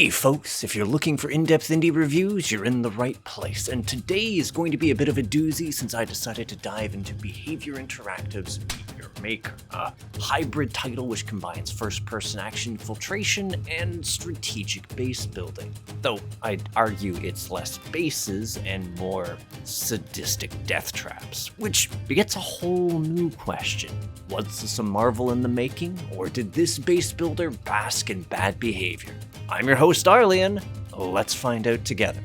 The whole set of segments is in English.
Hey folks, if you're looking for in-depth indie reviews, you're in the right place, and today is going to be a bit of a doozy since I decided to dive into Behaviour Interactive's Behaviour Maker, a hybrid title which combines first-person action infiltration and strategic base building. Though I'd argue it's less bases and more sadistic death traps, which begets a whole new question. Was this a marvel in the making, or did this base builder bask in bad behavior? I'm your host, Arlyeon. Let's find out together.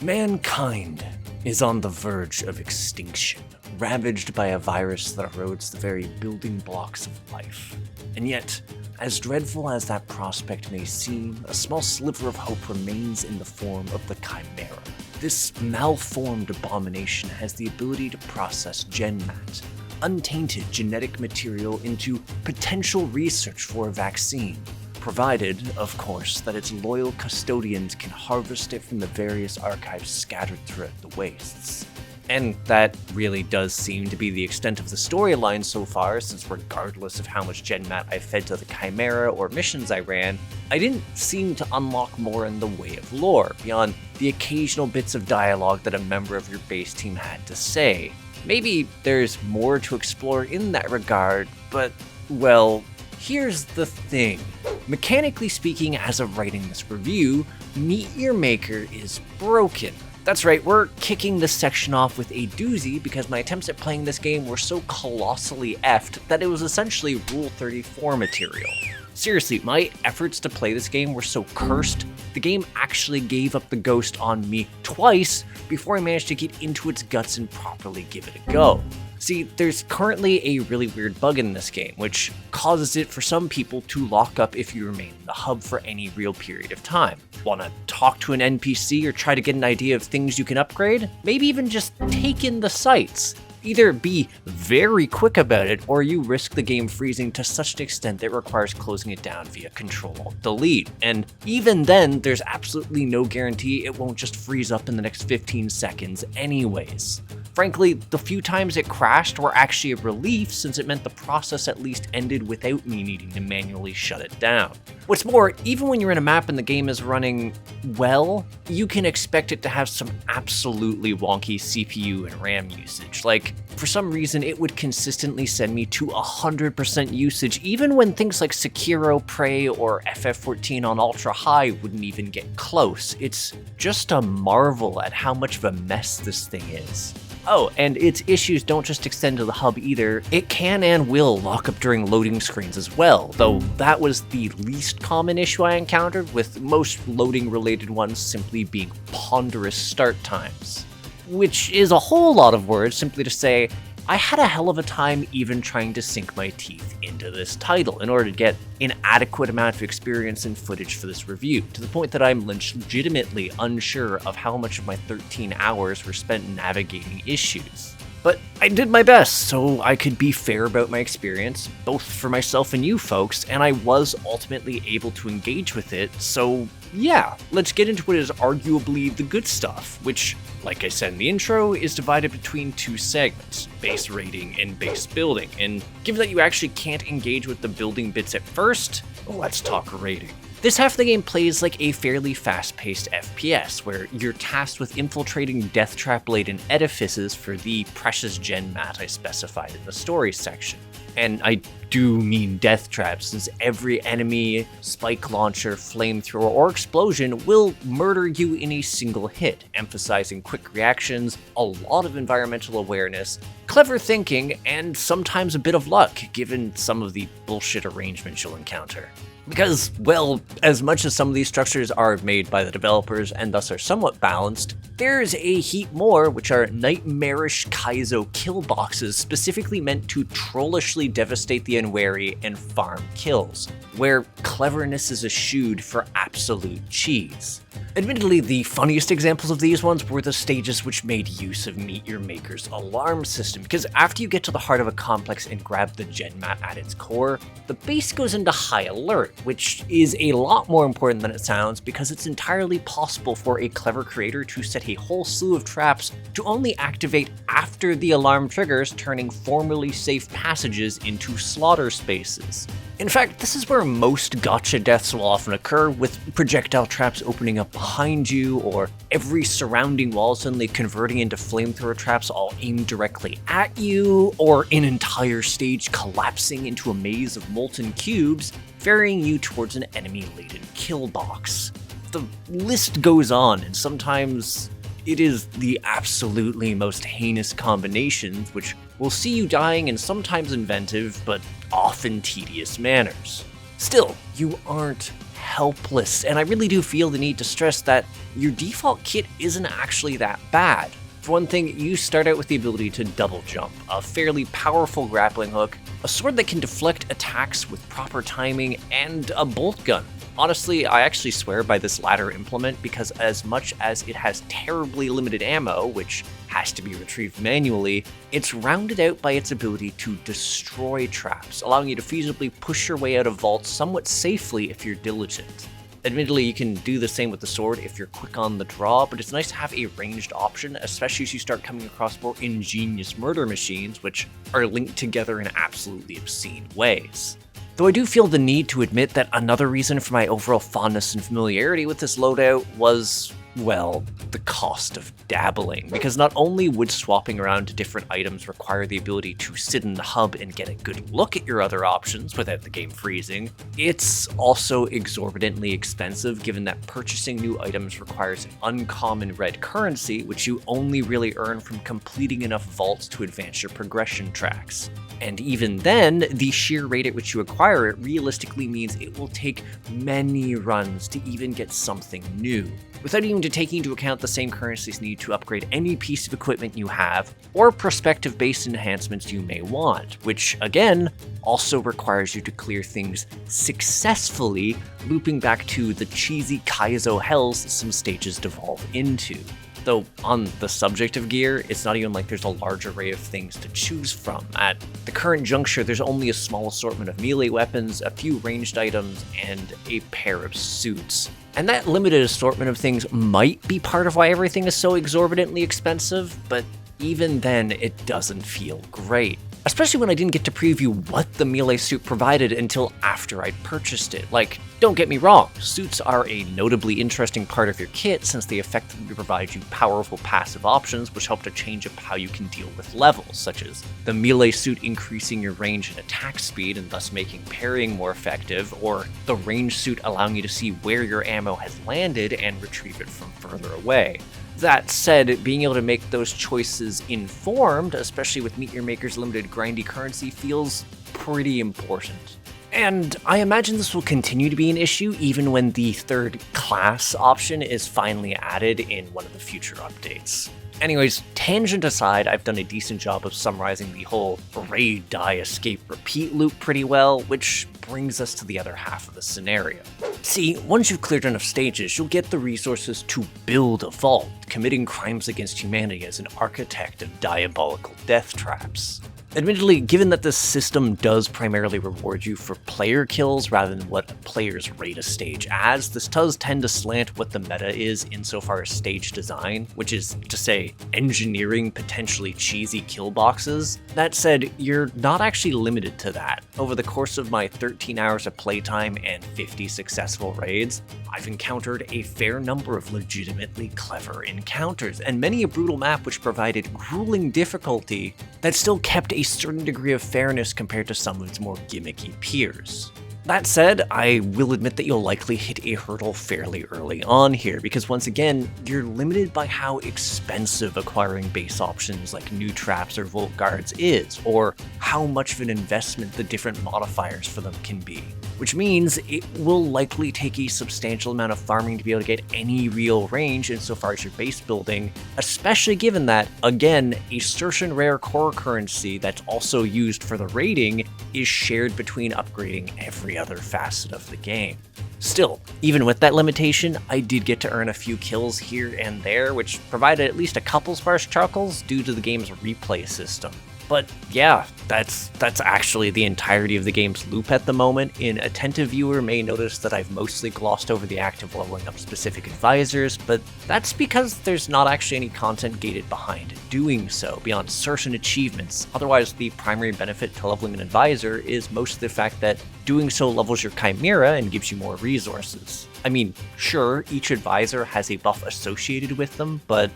Mankind is on the verge of extinction, ravaged by a virus that erodes the very building blocks of life. And yet, as dreadful as that prospect may seem, a small sliver of hope remains in the form of the Chimera. This malformed abomination has the ability to process GenMat, untainted genetic material, into potential research for a vaccine. Provided, of course, that its loyal custodians can harvest it from the various archives scattered throughout the wastes. And that really does seem to be the extent of the storyline so far, since regardless of how much GenMat I fed to the Chimera or missions I ran, I didn't seem to unlock more in the way of lore, beyond the occasional bits of dialogue that a member of your base team had to say. Maybe there's more to explore in that regard, but, well, here's the thing. Mechanically speaking, as of writing this review, Behaviour Maker is broken. That's right, we're kicking this section off with a doozy because my attempts at playing this game were so colossally effed that it was essentially Rule 34 material. Seriously, my efforts to play this game were so cursed, the game actually gave up the ghost on me twice before I managed to get into its guts and properly give it a go. See, there's currently a really weird bug in this game, which causes it for some people to lock up if you remain in the hub for any real period of time. Wanna talk to an NPC or try to get an idea of things you can upgrade? Maybe even just take in the sights. Either be very quick about it, or you risk the game freezing to such an extent that it requires closing it down via Control-Alt-Delete. And even then, there's absolutely no guarantee it won't just freeze up in the next 15 seconds anyways. Frankly, the few times it crashed were actually a relief, since it meant the process at least ended without me needing to manually shut it down. What's more, even when you're in a map and the game is running well, you can expect it to have some absolutely wonky CPU and RAM usage. Like, for some reason, it would consistently send me to 100% usage, even when things like Sekiro, Prey, or FF14 on ultra high wouldn't even get close. It's just a marvel at how much of a mess this thing is. Oh, and its issues don't just extend to the hub either. It can and will lock up during loading screens as well, though that was the least common issue I encountered, with most loading-related ones simply being ponderous start times. Which is a whole lot of words simply to say, I had a hell of a time even trying to sink my teeth into this title in order to get an adequate amount of experience and footage for this review, to the point that I'm legitimately unsure of how much of my 13 hours were spent navigating issues. But I did my best so I could be fair about my experience, both for myself and you folks, and I was ultimately able to engage with it, so yeah, let's get into what is arguably the good stuff, which, like I said in the intro, is divided between two segments, base raiding and base building. And given that you actually can't engage with the building bits at first, let's talk raiding. This half of the game plays like a fairly fast-paced FPS, where you're tasked with infiltrating death trap-laden edifices for the precious GenMat I specified in the story section. And I do mean death traps, since every enemy, spike launcher, flamethrower, or explosion will murder you in a single hit, emphasizing quick reactions, a lot of environmental awareness, clever thinking, and sometimes a bit of luck, given some of the bullshit arrangements you'll encounter. Because, well, as much as some of these structures are made by the developers and thus are somewhat balanced, there's a heap more, which are nightmarish Kaizo kill boxes specifically meant to trollishly devastate the unwary and farm kills, where cleverness is eschewed for absolute cheese. Admittedly, the funniest examples of these ones were the stages which made use of Behaviour Maker's alarm system, because after you get to the heart of a complex and grab the GenMat at its core, the base goes into high alert, which is a lot more important than it sounds, because it's entirely possible for a clever creator to set a whole slew of traps to only activate after the alarm triggers, turning formerly safe passages into slaughter spaces. In fact, this is where most gacha deaths will often occur, with projectile traps opening up behind you, or every surrounding wall suddenly converting into flamethrower traps all aimed directly at you, or an entire stage collapsing into a maze of molten cubes, ferrying you towards an enemy-laden kill box. The list goes on, and sometimes it is the absolutely most heinous combinations, which will see you dying in sometimes inventive, but often tedious manners. Still, you aren't helpless, and I really do feel the need to stress that your default kit isn't actually that bad. For one thing, you start out with the ability to double jump, a fairly powerful grappling hook, a sword that can deflect attacks with proper timing, and a bolt gun. Honestly, I actually swear by this latter implement because as much as it has terribly limited ammo, which has to be retrieved manually, it's rounded out by its ability to destroy traps, allowing you to feasibly push your way out of vaults somewhat safely if you're diligent. Admittedly, you can do the same with the sword if you're quick on the draw, but it's nice to have a ranged option, especially as you start coming across more ingenious murder machines, which are linked together in absolutely obscene ways. Though I do feel the need to admit that another reason for my overall fondness and familiarity with this loadout was, well, the cost of dabbling, because not only would swapping around to different items require the ability to sit in the hub and get a good look at your other options without the game freezing, it's also exorbitantly expensive given that purchasing new items requires an uncommon red currency, which you only really earn from completing enough vaults to advance your progression tracks. And even then, the sheer rate at which you acquire it realistically means it will take many runs to even get something new, without even taking into account the same currencies needed to upgrade any piece of equipment you have, or prospective-based enhancements you may want, which, again, also requires you to clear things successfully, looping back to the cheesy Kaizo hells that some stages devolve into. Though, on the subject of gear, it's not even like there's a large array of things to choose from. At the current juncture, there's only a small assortment of melee weapons, a few ranged items, and a pair of suits. And that limited assortment of things might be part of why everything is so exorbitantly expensive, but even then, it doesn't feel great. Especially when I didn't get to preview what the melee suit provided until after I'd purchased it. Like, don't get me wrong, suits are a notably interesting part of your kit since they effectively provide you powerful passive options which help to change up how you can deal with levels, such as the melee suit increasing your range and attack speed and thus making parrying more effective, or the range suit allowing you to see where your ammo has landed and retrieve it from further away. That said, being able to make those choices informed, especially with Meet Your Maker's limited grindy currency, feels pretty important. And I imagine this will continue to be an issue even when the third class option is finally added in one of the future updates. Anyways, tangent aside, I've done a decent job of summarizing the whole raid, die, escape, repeat loop pretty well, which brings us to the other half of the scenario. See, once you've cleared enough stages, you'll get the resources to build a vault, committing crimes against humanity as an architect of diabolical death traps. Admittedly, given that this system does primarily reward you for player kills rather than what players rate a stage as, this does tend to slant what the meta is insofar as stage design, which is to say, engineering potentially cheesy kill boxes. That said, you're not actually limited to that. Over the course of my 13 hours of playtime and 50 successful raids, I've encountered a fair number of legitimately clever encounters, and many a brutal map which provided grueling difficulty that still kept a certain degree of fairness compared to some of its more gimmicky peers. That said, I will admit that you'll likely hit a hurdle fairly early on here, because once again, you're limited by how expensive acquiring base options like new traps or Volt Guards is, or how much of an investment the different modifiers for them can be. Which means it will likely take a substantial amount of farming to be able to get any real range insofar as your base building, especially given that, again, a certain rare core currency that's also used for the raiding is shared between upgrading every other facet of the game. Still, even with that limitation, I did get to earn a few kills here and there, which provided at least a couple sparse chuckles due to the game's replay system. But yeah, that's actually the entirety of the game's loop at the moment. An attentive viewer may notice that I've mostly glossed over the act of leveling up specific advisors, but that's because there's not actually any content gated behind doing so beyond certain achievements. Otherwise, the primary benefit to leveling an advisor is mostly the fact that doing so levels your chimera and gives you more resources. I mean, sure, each advisor has a buff associated with them, but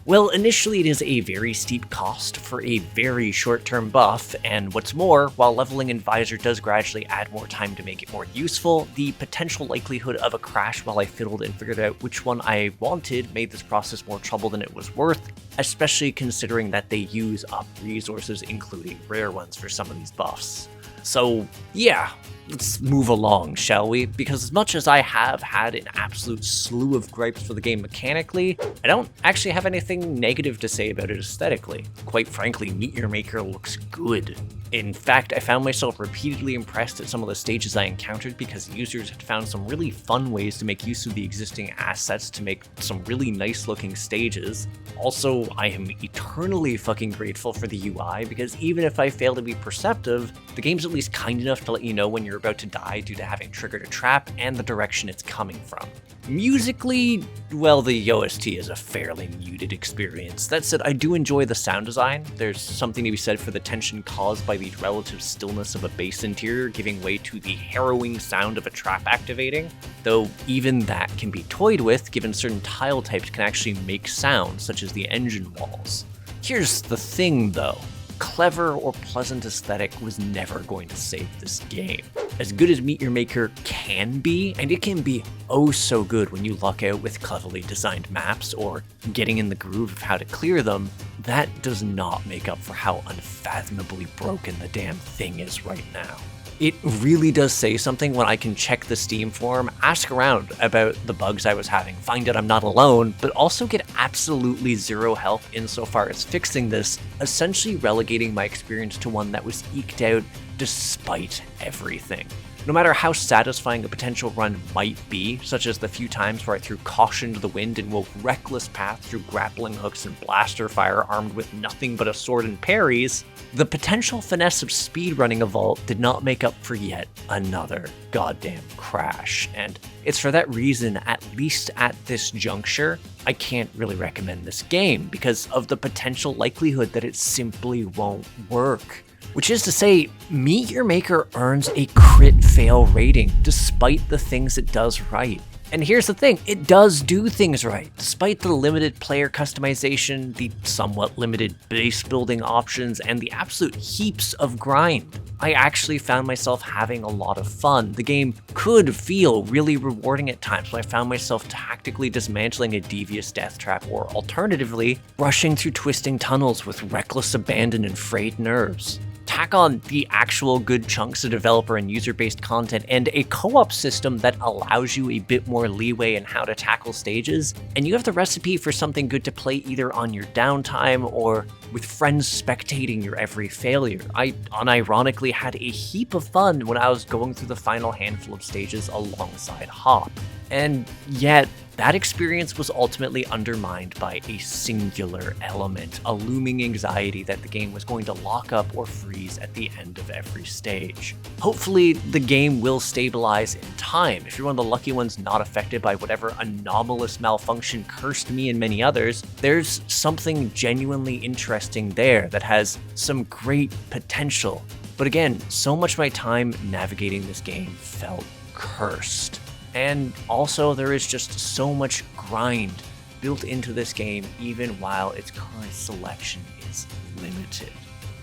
well, initially it is a very steep cost for a very short-term buff, and what's more, while leveling an advisor does gradually add more time to make it more useful, the potential likelihood of a crash while I fiddled and figured out which one I wanted made this process more trouble than it was worth, especially considering that they use up resources, including rare ones, for some of these buffs. So yeah, let's move along, shall we? Because as much as I have had an absolute slew of gripes for the game mechanically, I don't actually have anything negative to say about it aesthetically. Quite frankly, Meet Your Maker looks good. In fact, I found myself repeatedly impressed at some of the stages I encountered because users had found some really fun ways to make use of the existing assets to make some really nice looking stages. Also, I am eternally fucking grateful for the UI because even if I fail to be perceptive, the game's at least kind enough to let you know when you're about to die due to having triggered a trap and the direction it's coming from. Musically, well, the OST is a fairly muted experience. That said, I do enjoy the sound design. There's something to be said for the tension caused by the relative stillness of a bass interior giving way to the harrowing sound of a trap activating, though even that can be toyed with given certain tile types can actually make sound, such as the engine walls. Here's the thing though. Clever or pleasant aesthetic was never going to save this game. As good as Meet Your Maker can be, and it can be oh so good when you luck out with cleverly designed maps or getting in the groove of how to clear them, that does not make up for how unfathomably broken the damn thing is right now. It really does say something when I can check the Steam forum, ask around about the bugs I was having, find out I'm not alone, but also get absolutely zero help insofar as fixing this, essentially relegating my experience to one that was eked out despite everything. No matter how satisfying a potential run might be, such as the few times where I threw caution to the wind and wove reckless paths through grappling hooks and blaster fire armed with nothing but a sword and parries, the potential finesse of speedrunning a vault did not make up for yet another goddamn crash. And it's for that reason, at least at this juncture, I can't really recommend this game because of the potential likelihood that it simply won't work. Which is to say, Meet Your Maker earns a crit fail rating, despite the things it does right. And here's the thing, it does do things right. Despite the limited player customization, the somewhat limited base building options, and the absolute heaps of grind, I actually found myself having a lot of fun. The game could feel really rewarding at times when I found myself tactically dismantling a devious death trap or alternatively, rushing through twisting tunnels with reckless abandon and frayed nerves. Tack on the actual good chunks of developer and user-based content and a co-op system that allows you a bit more leeway in how to tackle stages, and you have the recipe for something good to play either on your downtime or with friends spectating your every failure. I unironically had a heap of fun when I was going through the final handful of stages alongside Hop. And yet, that experience was ultimately undermined by a singular element, a looming anxiety that the game was going to lock up or freeze at the end of every stage. Hopefully, the game will stabilize in time. If you're one of the lucky ones not affected by whatever anomalous malfunction cursed me and many others, there's something genuinely interesting there that has some great potential. But again, so much of my time navigating this game felt cursed. And also, there is just so much grind built into this game, even while its current selection is limited.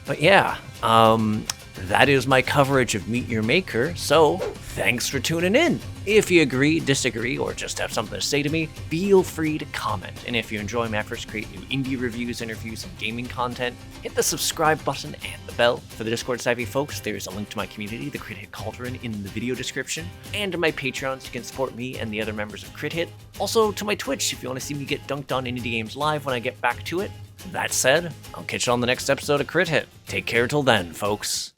But yeah, that is my coverage of Meet Your Maker, so thanks for tuning in. If you agree, disagree, or just have something to say to me, feel free to comment. And if you enjoy my efforts to create new indie reviews, interviews, and gaming content, hit the subscribe button and the bell. For the Discord savvy folks, there's a link to my community, the Crit Hit Cauldron, in the video description, and to my Patreon so you can support me and the other members of Crit Hit. Also to my Twitch if you want to see me get dunked on indie games live when I get back to it. That said, I'll catch you on the next episode of Crit Hit. Take care till then, folks.